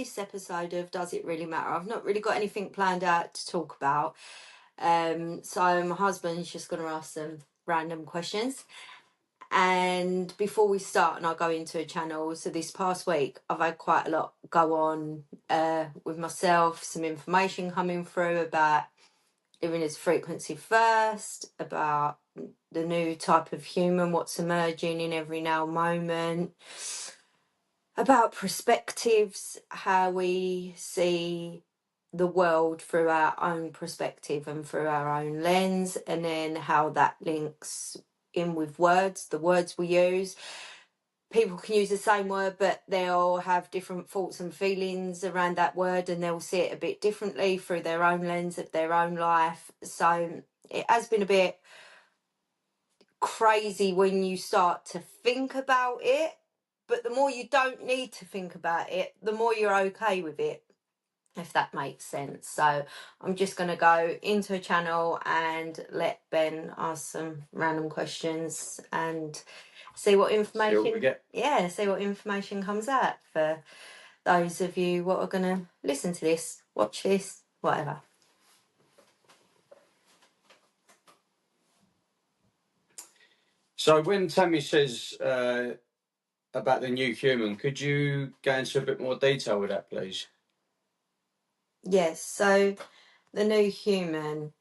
this episode of Does It Really Matter? I've not really got anything planned out to talk about. So my husband's just going to ask some random questions. And before we start, and I'll go into a channel, so this past week I've had quite a lot go on with myself, some information coming through about living as frequency first, about the new type of human, what's emerging in every now moment, about perspectives, how we see the world through our own perspective and through our own lens, and then how that links in with words, the words we use. People can use the same word, but they'll have different thoughts and feelings around that word, and they'll see it a bit differently through their own lens of their own life. So it has been a bit crazy when you start to think about it, but the more you don't need to think about it, the more you're okay with it, if that makes sense. So I'm just going to go into a channel and let Ben ask some random questions and see what information see what information comes out for those of you what are going to listen to this, watch this, whatever. So when Tammy says about the new human, could you go into a bit more detail with that, please? Yes, so the new human,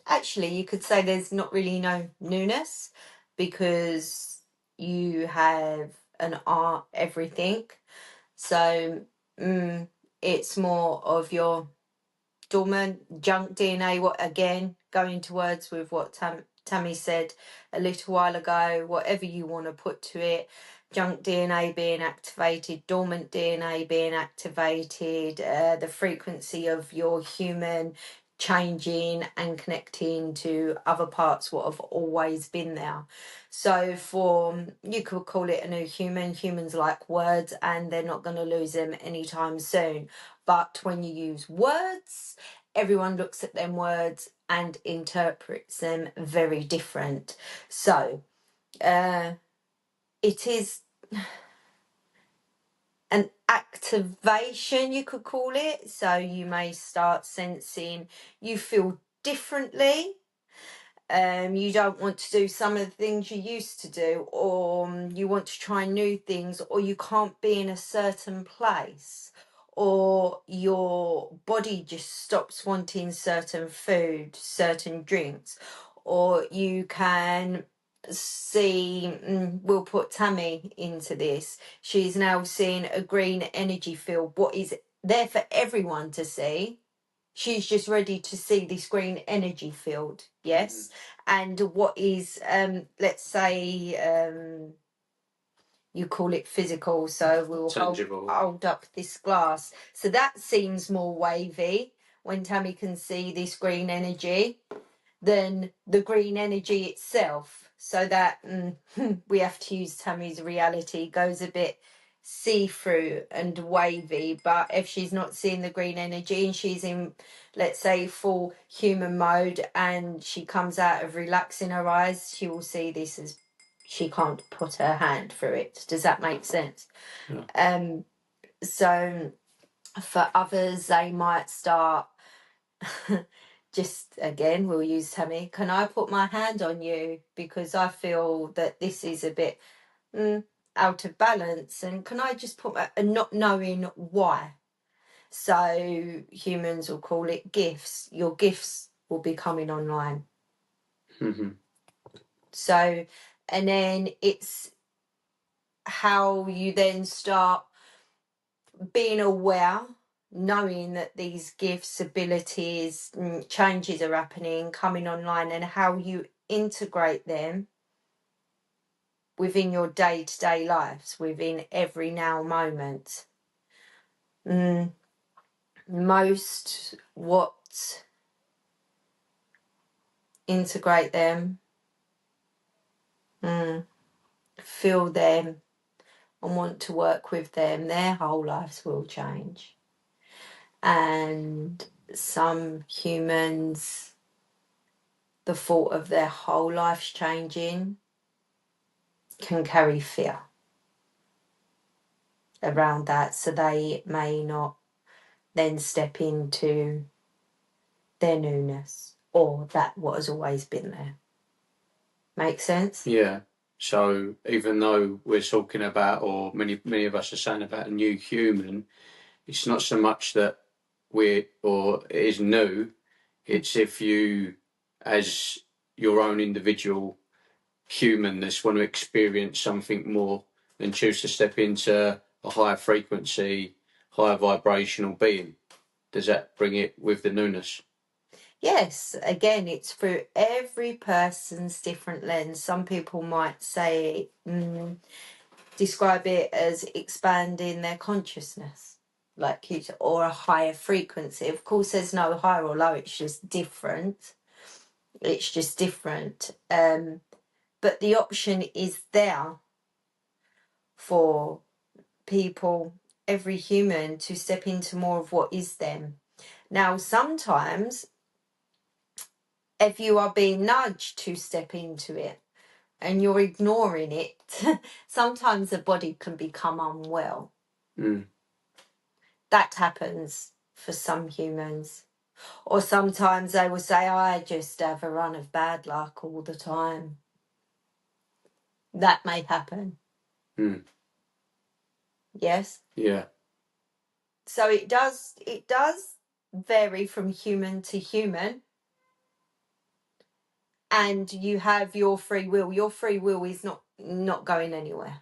actually you could say there's not really no newness, because you have an art everything. So it's more of your dormant junk DNA, what again, going to words with what Tammy said a little while ago, whatever you want to put to it. Junk DNA being activated, dormant DNA being activated, the frequency of your human changing and connecting to other parts what have always been there. So you could call it a new human. Humans like words and they're not going to lose them anytime soon. But when you use words, everyone looks at them words and interprets them very different. So it is an activation, you could call it. So you may start sensing you feel differently. You don't want to do some of the things you used to do, or you want to try new things, or you can't be in a certain place, or your body just stops wanting certain food, certain drinks, or you can see, we'll put Tammy into this, she's now seeing a green energy field, what is there for everyone to see. She's just ready to see this green energy field, yes. And what is, let's say, you call it physical, so we'll hold up this glass. So that seems more wavy when Tammy can see this green energy than the green energy itself. So that we have to use Tammy's reality, goes a bit see-through and wavy. But if she's not seeing the green energy and she's in, let's say, full human mode, and she comes out of relaxing her eyes, she will see this as she can't put her hand through it. Does that make sense? Yeah. So for others, they might start just, again, we'll use Tammy, can I put my hand on you because I feel that this is a bit out of balance, and can I just put not knowing why. So humans will call it gifts. Your gifts will be coming online. So, and then it's how you then start being aware, knowing that these gifts, abilities, changes are happening, coming online, and how you integrate them within your day-to-day lives, within every now moment. Most what integrate them, feel them, and want to work with them, their whole lives will change. And some humans, the thought of their whole life's changing can carry fear. around that, so they may not then step into their newness or that what has always been there. Make sense? Yeah. So even though we're talking about, or many of us are saying about a new human, it's not so much that it is new. It's if you, as your own individual humanness, want to experience something more and choose to step into a higher frequency, higher vibrational being. Does that bring it with the newness? Yes, again, it's through every person's different lens. Some people might say, describe it as expanding their consciousness, like you, or a higher frequency. Of course, there's no higher or low, it's just different. It's just different. But the option is there for people, every human, to step into more of what is them. Now, sometimes if you are being nudged to step into it and you're ignoring it, sometimes the body can become unwell. That happens for some humans. Or sometimes they will say, I just have a run of bad luck all the time. That may happen. Yes? Yeah. So it does vary from human to human. And you have your free will. Your free will is not going anywhere.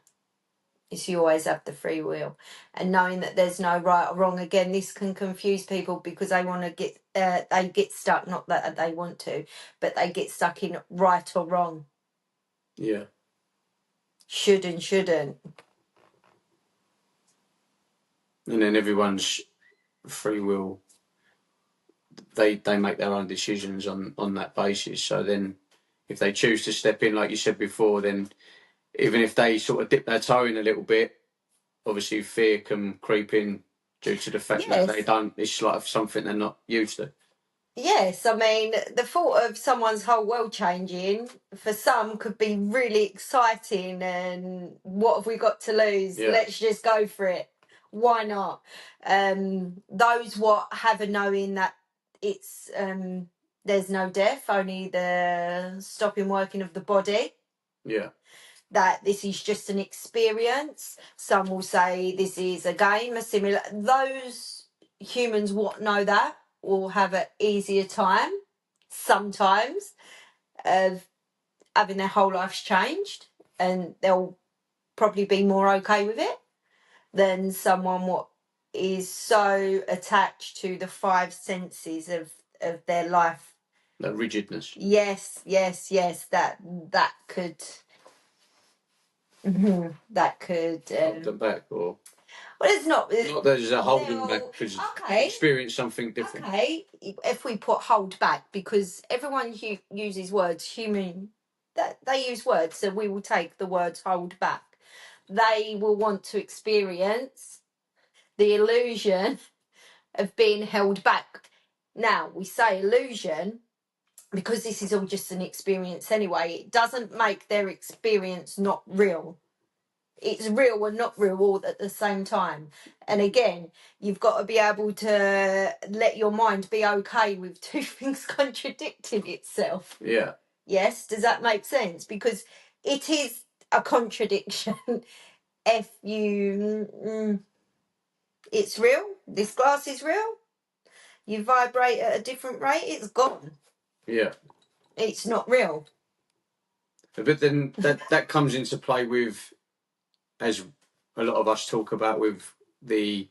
It's you always have the free will. And knowing that there's no right or wrong, again, this can confuse people because they want to they get stuck, not that they want to, but they get stuck in right or wrong. Yeah. Should and shouldn't. And then everyone's free will, they make their own decisions on that basis. So then if they choose to step in, like you said before, then even if they sort of dip their toe in a little bit, obviously fear can creep in due to the fact that they don't, it's like something they're not used to. Yes, I mean, the thought of someone's whole world changing for some could be really exciting, and what have we got to lose? Yeah. Let's just go for it. Why not? Those what have a knowing that it's there's no death, only the stopping working of the body. Yeah. That this is just an experience. Some will say this is a game, a similar. Those humans what know that will have an easier time sometimes of having their whole lives changed, and they'll probably be more okay with it than someone what is so attached to the five senses of their life. That rigidness. Yes, that could that could hold them back, or well, it's not that there's a holding back because experience something different. Okay, if we put hold back, because everyone uses words, human, that they use words, so we will take the words hold back. They will want to experience the illusion of being held back. Now, we say illusion because this is all just an experience anyway. It doesn't make their experience not real. It's real and not real all at the same time. And again, you've got to be able to let your mind be okay with two things contradicting itself. Yeah. Yes, does that make sense? Because it is a contradiction. If you, it's real, this glass is real, you vibrate at a different rate, it's gone. Yeah. It's not real. But then that comes into play with, as a lot of us talk about, with the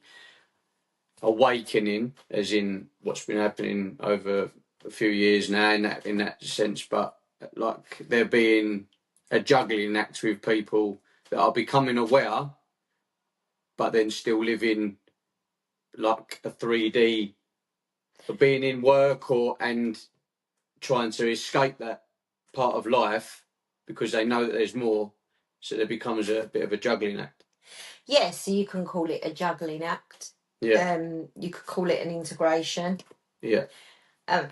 awakening, as in what's been happening over a few years now in that sense, but like there being a juggling act with people that are becoming aware but then still living like a 3D of being in work and trying to escape that part of life because they know that there's more, so there becomes a bit of a juggling act. Yes, so you can call it a juggling act. Yeah. You could call it an integration. Yeah.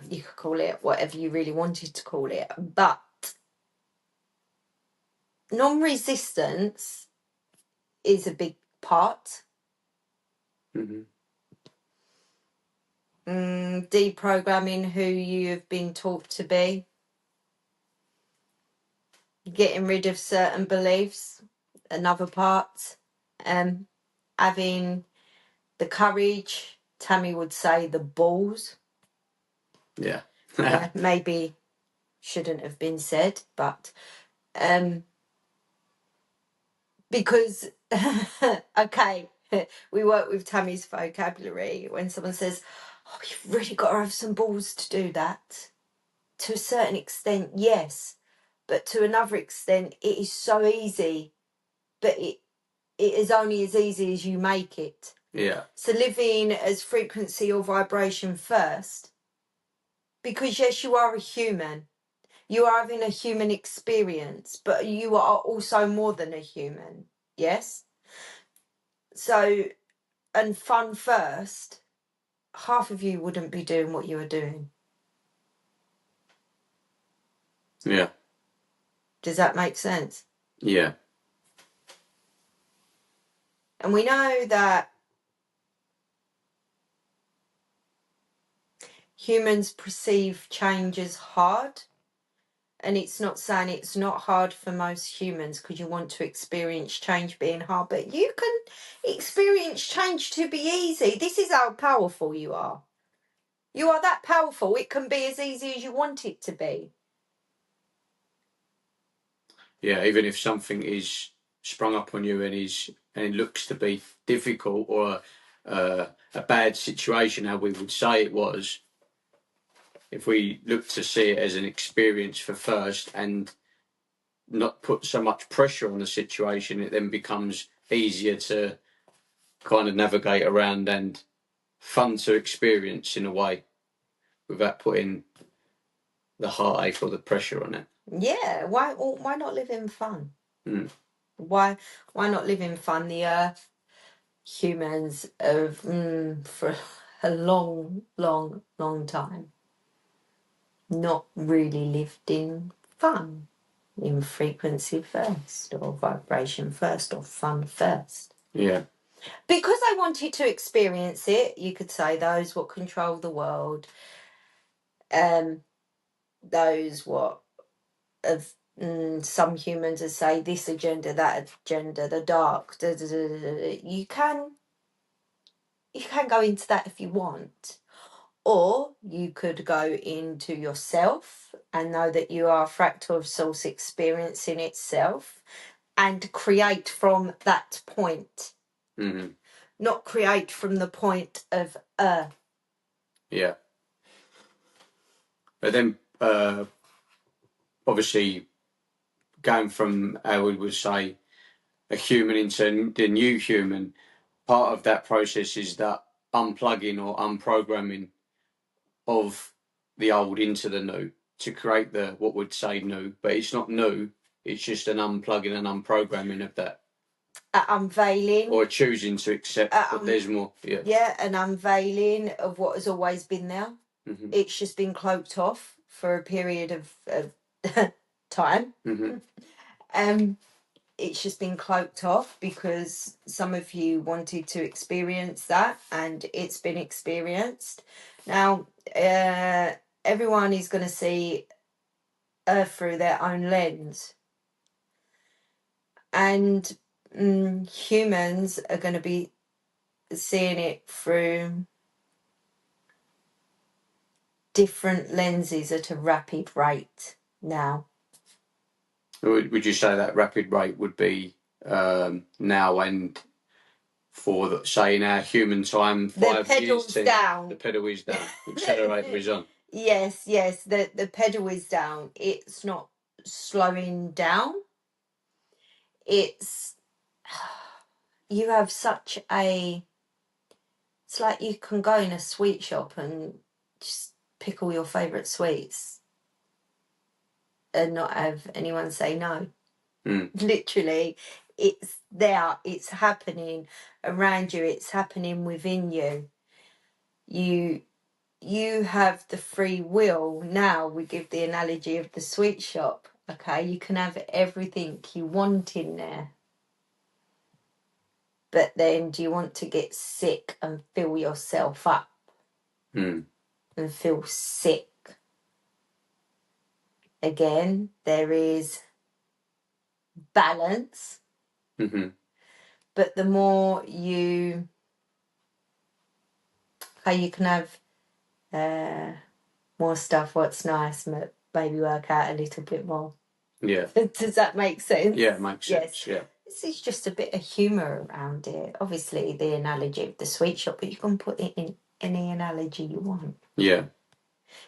You could call it whatever you really wanted to call it. But non-resistance is a big part Deprogramming who you have been taught to be. Getting rid of certain beliefs. Another part. Having the courage. Tammy would say the balls. Yeah. Yeah, maybe shouldn't have been said, but because okay, we work with Tammy's vocabulary. When someone says, "Oh, you've really got to have some balls to do that," to a certain extent, yes, but to another extent, it is so easy, but it is only as easy as you make it. Yeah. So living as frequency or vibration first, because yes, you are a human. You are having a human experience, but you are also more than a human. Yes? So, and fun first, half of you wouldn't be doing what you are doing. Yeah. Does that make sense? Yeah. And we know that humans perceive change as hard. And it's not saying it's not hard for most humans, because you want to experience change being hard, but you can experience change to be easy. This is how powerful you are. You are that powerful. It can be as easy as you want it to be. Yeah, even if something is sprung up on you and it looks to be difficult or a bad situation, how we would say it was, if we look to see it as an experience for first and not put so much pressure on the situation, it then becomes easier to kind of navigate around and fun to experience in a way without putting the heartache or the pressure on it. Yeah, why not live in fun? Mm. Why not live in fun? The earth, humans have for a long, long, long time not really lived in fun, in frequency first, or vibration first, or fun first. Yeah. Because I wanted to experience it, you could say those what control the world, those what of some humans would say this agenda, that agenda, the dark. You can go into that if you want, or you could go into yourself and know that you are a fractal of source experiencing itself, and create from that point. Mm-hmm. Not create from the point of Yeah. But then, obviously, going from how we would say a human into the new human, part of that process is that unplugging or unprogramming of the old into the new to create the what would say new, but it's not new. It's just an unplugging and unprogramming of that, unveiling, or choosing to accept that there's more. Yeah. Yeah, an unveiling of what has always been there. Mm-hmm. It's just been cloaked off for a period of time. Mm-hmm. It's just been cloaked off because some of you wanted to experience that, and it's been experienced. Now, everyone is going to see Earth through their own lens, and humans are going to be seeing it through different lenses at a rapid rate now. Would you say that rapid rate would be now and for the, say in our human time, 5 years, 10, down. the pedal is down, accelerator is on. Yes, the pedal is down. It's not slowing down. It's you have such a. It's like you can go in a sweet shop and just pick all your favourite sweets and not have anyone say no. Literally, it's there. It's happening around you. It's happening within you. You have the free will. Now we give the analogy of the sweet shop. Okay, you can have everything you want in there, But then do you want to get sick and fill yourself up and feel sick? Again, there is balance. But the more you can have more stuff, what's nice, maybe work out a little bit more. Yeah. Does that make sense? Yeah, it makes sense. Yeah. This is just a bit of humour around it. Obviously, the analogy of the sweet shop, but you can put it in any analogy you want. Yeah.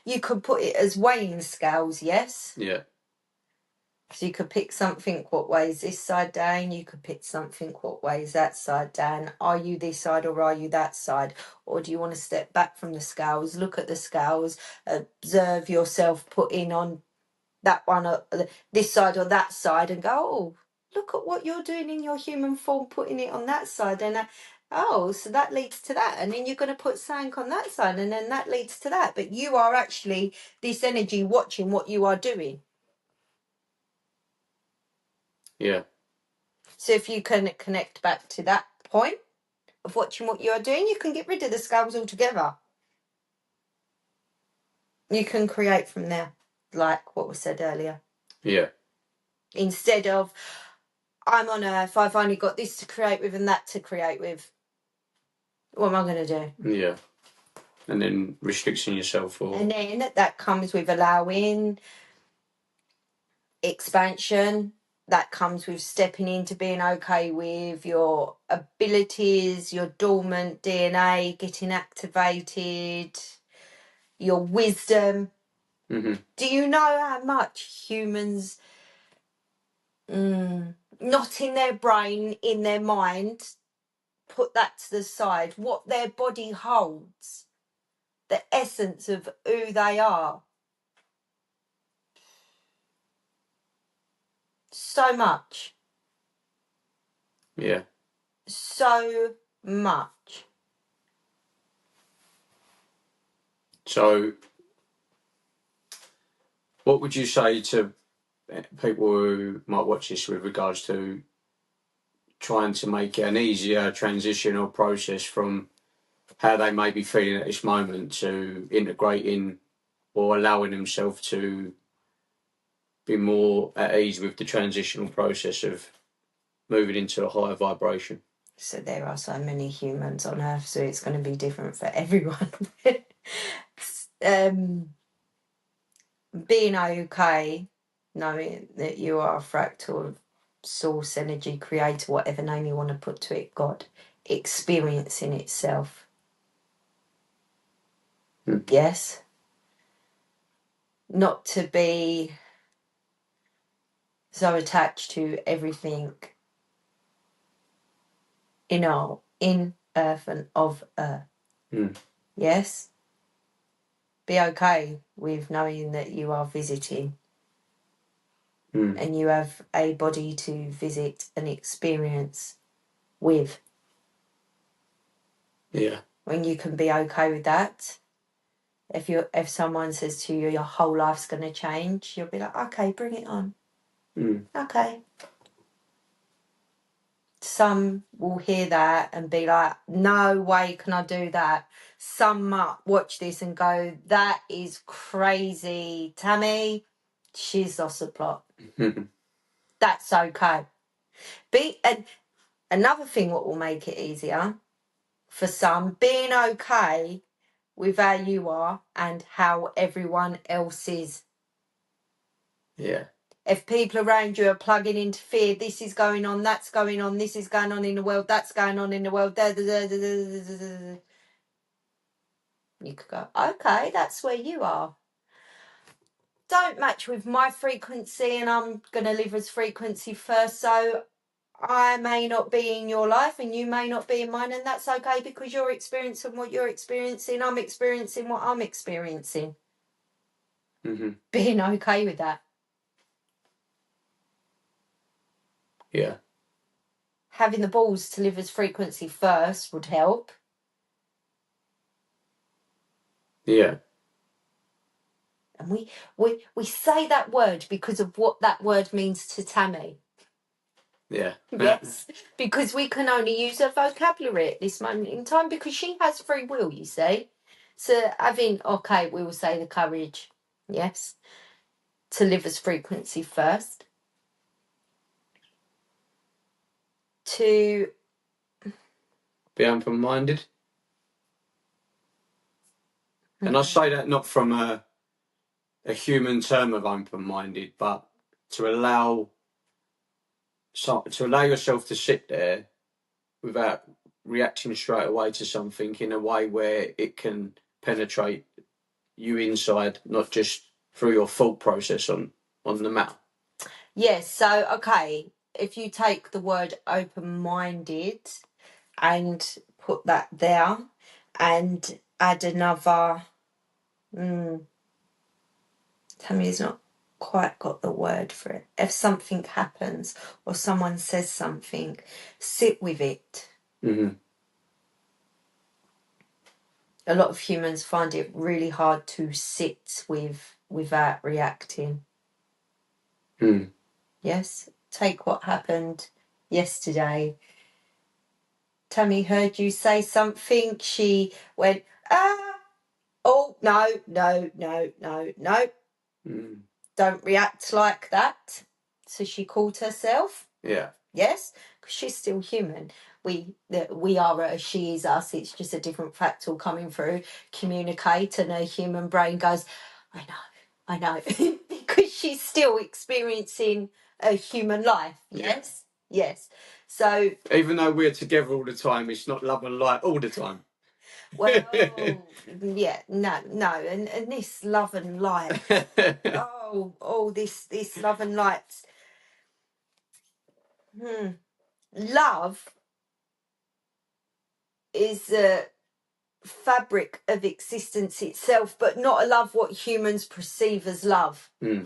You could put it as weighing scales, yes? Yeah. So you could pick something what weighs this side down, you could pick something what weighs that side down. Are you this side or are you that side? Or do you want to step back from the scales, look at the scales, observe yourself putting on that one, this side or that side, and go, oh, look at what you're doing in your human form, putting it on that side, and so that leads to that, and then you're going to put something on that side, and then that leads to that. But you are actually this energy watching what you are doing. Yeah. So if you can connect back to that point of watching what you are doing, you can get rid of the scales altogether. You can create from there, like what was said earlier. Yeah. Instead of, I'm on Earth, I've only got this to create with and that to create with. What am I going to do? Yeah. And then restricting yourself. And then that comes with allowing expansion. That comes with stepping into being okay with your abilities, your dormant DNA getting activated, your wisdom. Do you know how much humans, not in their brain, in their mind, put that to the side, what their body holds, the essence of who they are? So much. Yeah. So much. So, what would you say to people who might watch this with regards to trying to make it an easier transition or process from how they may be feeling at this moment to integrating or allowing themselves to be more at ease with the transitional process of moving into a higher vibration? So there are so many humans on Earth, so it's going to be different for everyone. Being okay, knowing that you are a fractal of source, energy, creator, whatever name you want to put to it, God, experiencing itself. Yes? Not to be so attached to everything in earth and of earth. Yes? Be okay with knowing that you are visiting and you have a body to visit and experience with. Yeah. When you can be okay with that, if someone says to you your whole life's going to change, you'll be like, okay, bring it on. Okay. Some will hear that and be like, no way can I do that. Some might watch this and go, that is crazy. Tammy, she's lost the plot. That's okay. And another thing what will make it easier for some, being okay with how you are and how everyone else is. Yeah. If people around you are plugging into fear, this is going on, that's going on, this is going on in the world, that's going on in the world, you could go, okay, that's where you are. Don't match with my frequency and I'm going to live as frequency first, so I may not be in your life and you may not be in mine, and that's okay because you're experiencing what you're experiencing, I'm experiencing what I'm experiencing. Being okay with that. Yeah. Having the balls to live as frequency first would help. Yeah. And we say that word because of what that word means to Tammy. Yeah. Yes, because we can only use her vocabulary at this moment in time because she has free will, you see. So having, okay, we will say the courage, yes, to live as frequency first, to Be open-minded. And I say that not from a human term of open-minded, but to allow yourself to sit there without reacting straight away to something in a way where it can penetrate you inside, not just through your thought process on the matter. yes, so okay, if you take the word open-minded and put that there and add another, Tammy's not quite got the word for it. If something happens or someone says something, sit with it. Mm-hmm. A lot of humans find it really hard to sit with without reacting. Mm. Yes, take what happened yesterday. Tammy heard you say something. She went, oh, no. Mm. Don't react like that. So she called herself. Yeah. Yes, because she's still human. We are a she is us. It's just a different fractal coming through. Communicate, and a human brain goes, I know, because she's still experiencing a human life. Yes, yes. So even though we're together all the time, it's not love and light all the time. well, yeah, no, and this love and light. This love and light. Love is a fabric of existence itself, but not a love what humans perceive as love. Mm.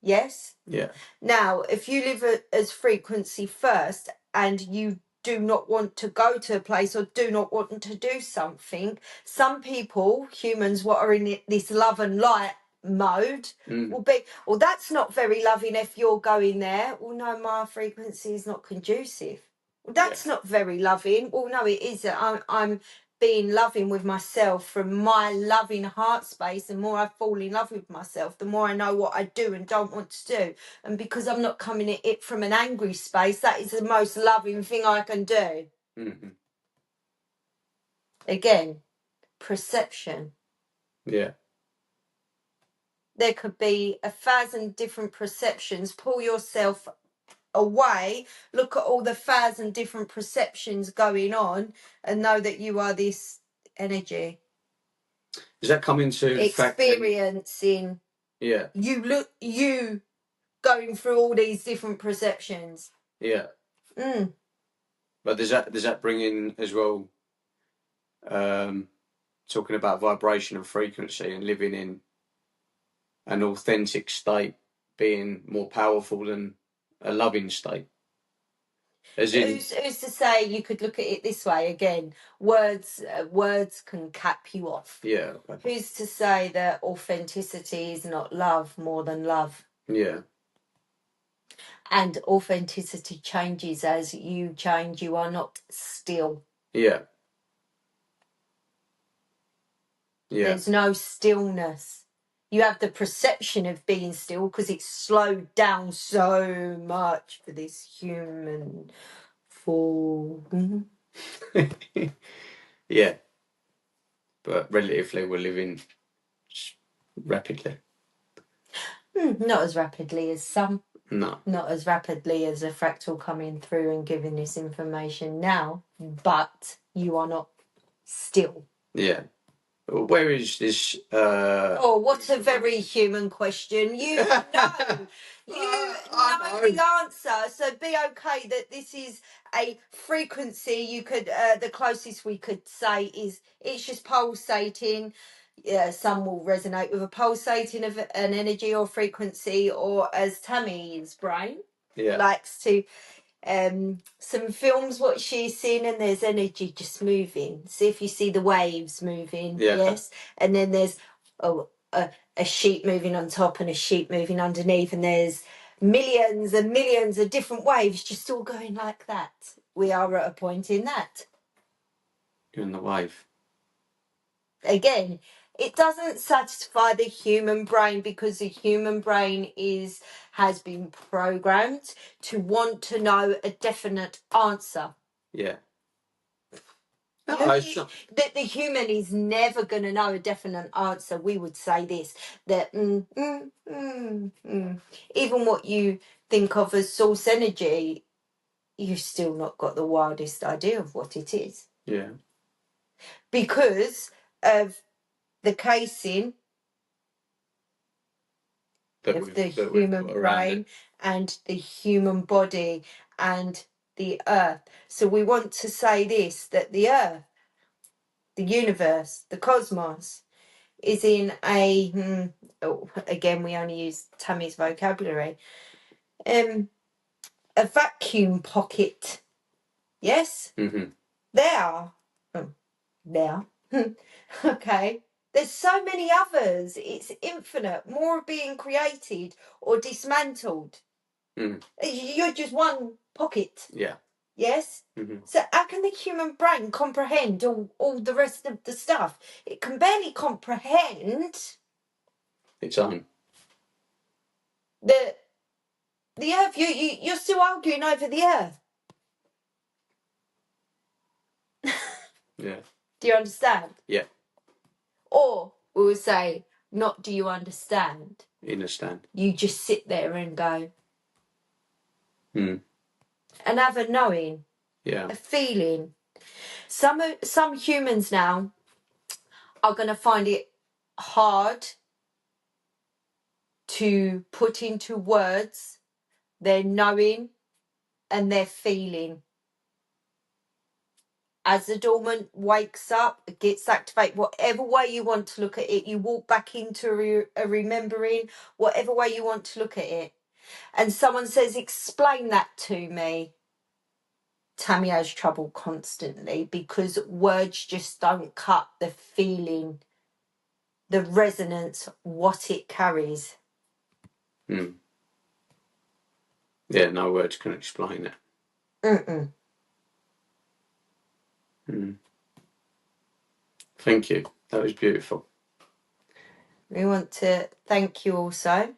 Yes? Yeah. Now, if you live as frequency first and you do not want to go to a place or do not want to do something, some people, humans, what are in this love and light mode, will be, well, that's not very loving if you're going there. Well, no, my frequency is not conducive. Well, that's not very loving. Well, no, it isn't. I'm being loving with myself from my loving heart space. The more I fall in love with myself, the more I know what I do and don't want to do. And because I'm not coming at it from an angry space, that is the most loving thing I can do. Mm-hmm. Again, perception. Yeah. There could be 1,000 different perceptions. Pull yourself away, look at all the 1,000 different perceptions going on, and know that you are this energy. Does that come into experiencing? Yeah. You going through all these different perceptions. Yeah. But does that bring in as well? Talking about vibration and frequency and living in an authentic state being more powerful than a loving state. As in, who's to say you could look at it this way again? Words can cap you off. Yeah. Who's to say that authenticity is not love more than love? Yeah. And authenticity changes as you change. You are not still. Yeah. Yeah. There's no stillness. You have the perception of being still because it's slowed down so much for this human form. Yeah. But relatively, we're living rapidly. Not as rapidly as some. No. Not as rapidly as a fractal coming through and giving this information now, but you are not still. Yeah. Where is this? Oh, what a very human question. You know. You know the answer. So be okay that this is a frequency. You could, the closest we could say is it's just pulsating. Some will resonate with a pulsating of an energy or frequency, or as Tammy's brain likes to. Some films what she's seen, and there's energy just moving. See if you see the waves moving. Yes, and then there's a sheet moving on top and a sheet moving underneath, and there's millions and millions of different waves just all going like that. We are at a point in that. You're in the wave. Again, it doesn't satisfy the human brain because the human brain has been programmed to want to know a definite answer. Yeah. The human is never going to know a definite answer. We would say this, that even what you think of as source energy, you've still not got the wildest idea of what it is. Yeah. Because of the casing of the human brain and the human body and the earth. So we want to say this, that the earth, the universe, the cosmos is in a, again, we only use Tammy's vocabulary, a vacuum pocket. Yes? Mm-hmm. There. There. Okay. There's so many others. It's infinite. More are being created or dismantled. Mm. You're just one pocket. Yeah. Yes? Mm-hmm. So how can the human brain comprehend all the rest of the stuff? It can barely comprehend Its own. the earth. You're still arguing over the earth. Yeah. Do you understand? Yeah. Or we would say, not do you understand? Understand. You just sit there and go. Mm. And have a knowing. Yeah. A feeling. Some humans now are going to find it hard to put into words their knowing and their feeling. As the dormant wakes up, it gets activated, whatever way you want to look at it, you walk back into a remembering, whatever way you want to look at it. And someone says, explain that to me. Tammy has trouble constantly because words just don't cut the feeling, the resonance, what it carries. Mm. Yeah, no words can explain it. Mm-mm. Mm. Thank you. That was beautiful. We want to thank you also.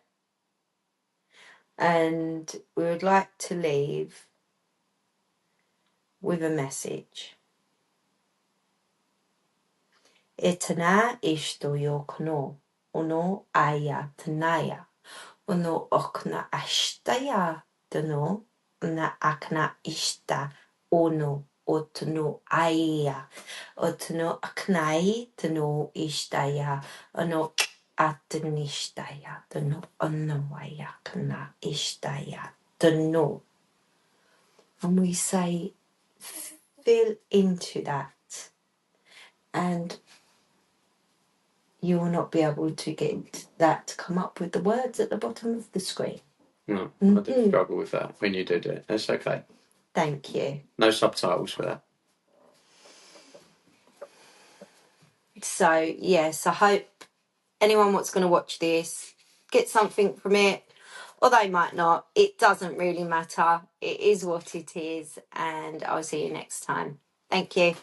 And we would like to leave with a message. E tana ishto yo kono, ono aya tanaya, ono okna ashtaya tano, na akna ishta, ono otno aya, otno aknai tano ishtaya, ono atnishtaya, tano onawaya kana ishtaya, tano. And we say, feel into that, and you will not be able to get that to come up with the words at the bottom of the screen. No, I did struggle with that when you did it. That's okay. Thank you. No subtitles for that. So, yes, I hope anyone what's going to watch this get something from it, or they might not. It doesn't really matter. It is what it is, and I'll see you next time. Thank you.